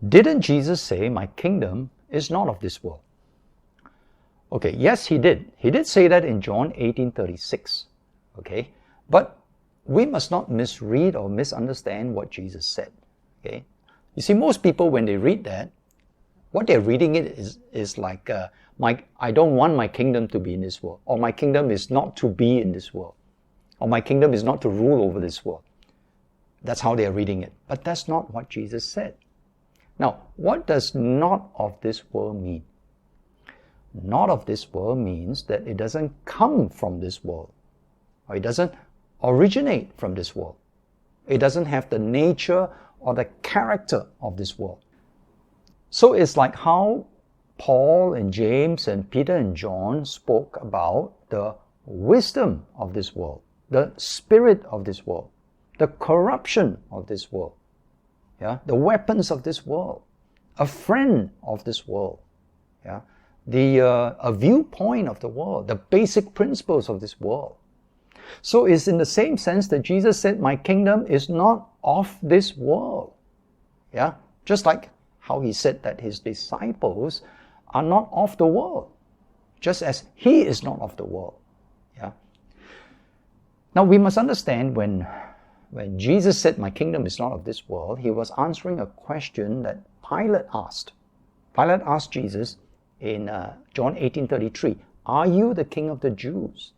Didn't Jesus say, my kingdom is not of this world? Okay, yes, he did. He did say that in John 18:36. Okay, but we must not misread or misunderstand what Jesus said. Okay, you see, most people, when they read that, what they're reading it is like, I don't want my kingdom to be in this world, or my kingdom is not to be in this world, or my kingdom is not to rule over this world. That's how they're reading it. But that's not what Jesus said. Now, what does not of this world mean? Not of this world means that it doesn't come from this world, or it doesn't originate from this world. It doesn't have the nature or the character of this world. So it's like how Paul and James and Peter and John spoke about the wisdom of this world, the spirit of this world, the corruption of this world, the weapons of this world, a friend of this world, a viewpoint of the world, the basic principles of this world. So it's in the same sense that Jesus said, my kingdom is not of this world. Just like how he said that his disciples are not of the world, just as he is not of the world. Now we must understand when Jesus said, my kingdom is not of this world, he was answering a question that Pilate asked. Pilate asked Jesus in John 18:33, are you the king of the Jews?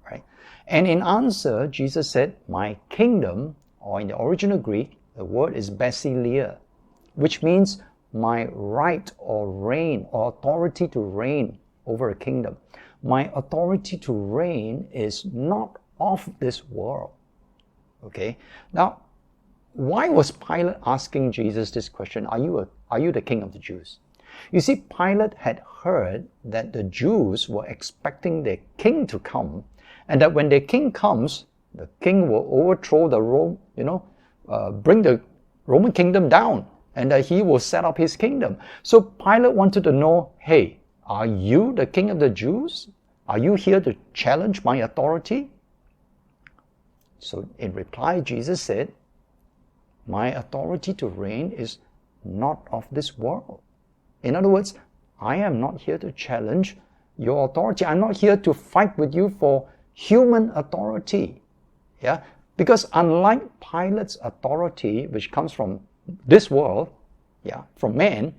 Right? And in answer, Jesus said, my kingdom, or in the original Greek, the word is basileia, which means my right or reign or authority to reign over a kingdom. My authority to reign is not of this world. Okay? Now, why was Pilate asking Jesus this question? Are you the king of the Jews? You see, Pilate had heard that the Jews were expecting their king to come, and that when their king comes, the king will overthrow the Rome, bring the Roman kingdom down, and that he will set up his kingdom. So Pilate wanted to know, hey, are you the king of the Jews? Are you here to challenge my authority? So in reply, Jesus said, my authority to reign is not of this world. In other words, I am not here to challenge your authority. I'm not here to fight with you for human authority. Because unlike Pilate's authority, which comes from this world, from man,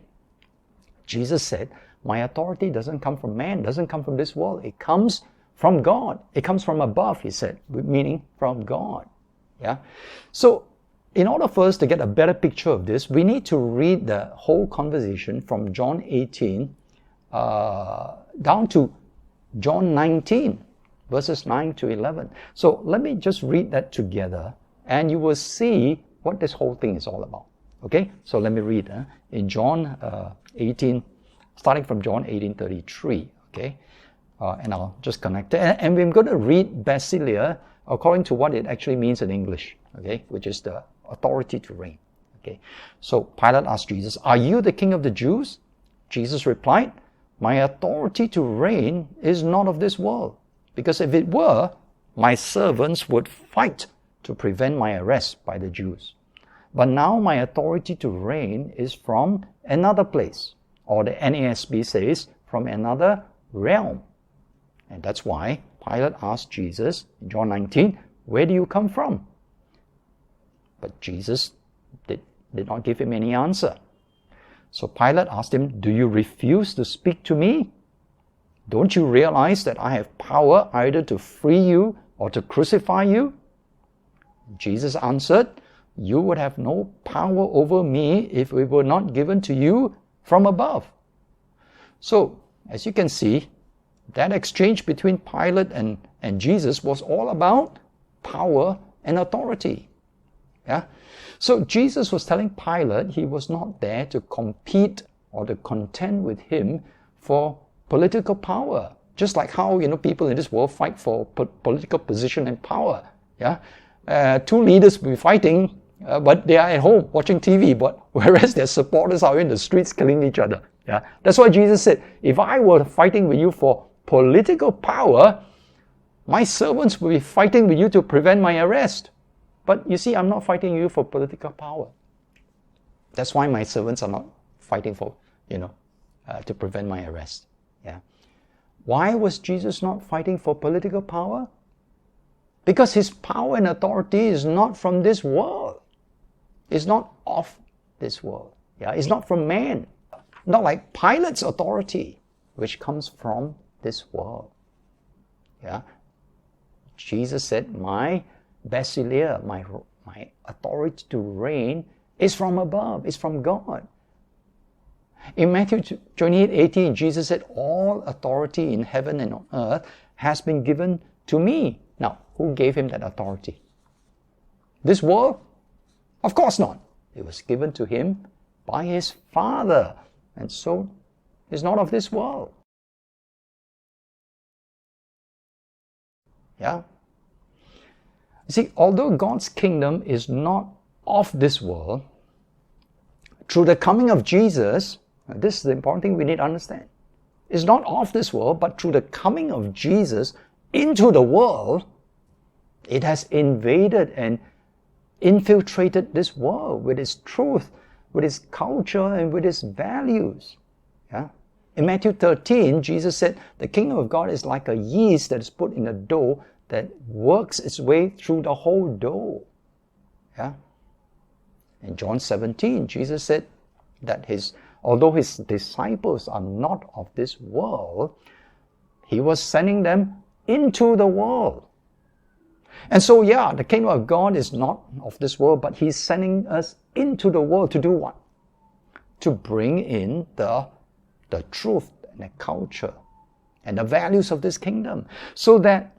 Jesus said, my authority doesn't come from man, doesn't come from this world. It comes from God. It comes from above, he said, meaning from God. So in order for us to get a better picture of this, we need to read the whole conversation from John 18 down to John 19, verses 9 to 11. So let me just read that together, and you will see what this whole thing is all about. Okay, so let me read in John 18, starting from John 18:33. Okay, and I'll just connect it. And we're going to read basileia according to what it actually means in English. Okay, which is the authority to reign. Okay, so Pilate asked Jesus, "Are you the king of the Jews?" Jesus replied, "My authority to reign is not of this world, because if it were, my servants would fight to prevent my arrest by the Jews. But now my authority to reign is from another place," or the NASB says, from another realm. And that's why Pilate asked Jesus in John 19, "Where do you come from?" But Jesus did not give him any answer. So Pilate asked him, "Do you refuse to speak to me? Don't you realize that I have power either to free you or to crucify you?" Jesus answered, "You would have no power over me if it were not given to you from above." So, as you can see, that exchange between Pilate and Jesus was all about power and authority. So Jesus was telling Pilate he was not there to compete or to contend with him for political power. Just like how people in this world fight for political position and power. Two leaders will be fighting, but they are at home watching TV, but whereas their supporters are in the streets killing each other. That's why Jesus said, if I were fighting with you for political power, my servants will be fighting with you to prevent my arrest. But you see, I'm not fighting you for political power. That's why my servants are not fighting for, to prevent my arrest. Yeah. Why was Jesus not fighting for political power? Because his power and authority is not from this world. It's not of this world. Yeah. It's not from man. Not like Pilate's authority, which comes from this world. Yeah. Jesus said, my basileia, my authority to reign is from above, is from God. In Matthew 28:18, Jesus said, all authority in heaven and on earth has been given to me. Now, who gave him that authority? This world? Of course not. It was given to him by his Father. And so, it's not of this world. Yeah? You see, although God's kingdom is not of this world, through the coming of Jesus, this is the important thing we need to understand. It's not of this world, but through the coming of Jesus into the world, it has invaded and infiltrated this world with its truth, with its culture, and with its values. Yeah? In Matthew 13, Jesus said, the kingdom of God is like a yeast that is put in a dough that works its way through the whole dough. Yeah? In John 17, Jesus said that although his disciples are not of this world, he was sending them into the world. And so, the kingdom of God is not of this world, but he's sending us into the world to do what? To bring in the truth and the culture and the values of this kingdom, so that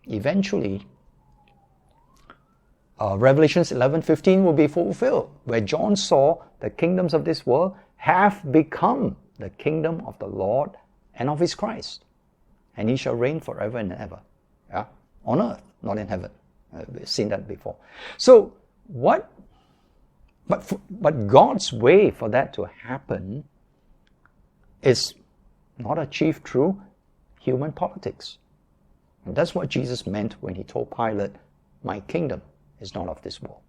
eventually Revelations 11:15 will be fulfilled, where John saw the kingdoms of this world have become the kingdom of the Lord and of his Christ, and he shall reign forever and ever, on earth, not in heaven. We've seen that before. So but God's way for that to happen is not achieved through human politics. And that's what Jesus meant when he told Pilate, my kingdom is not of this world.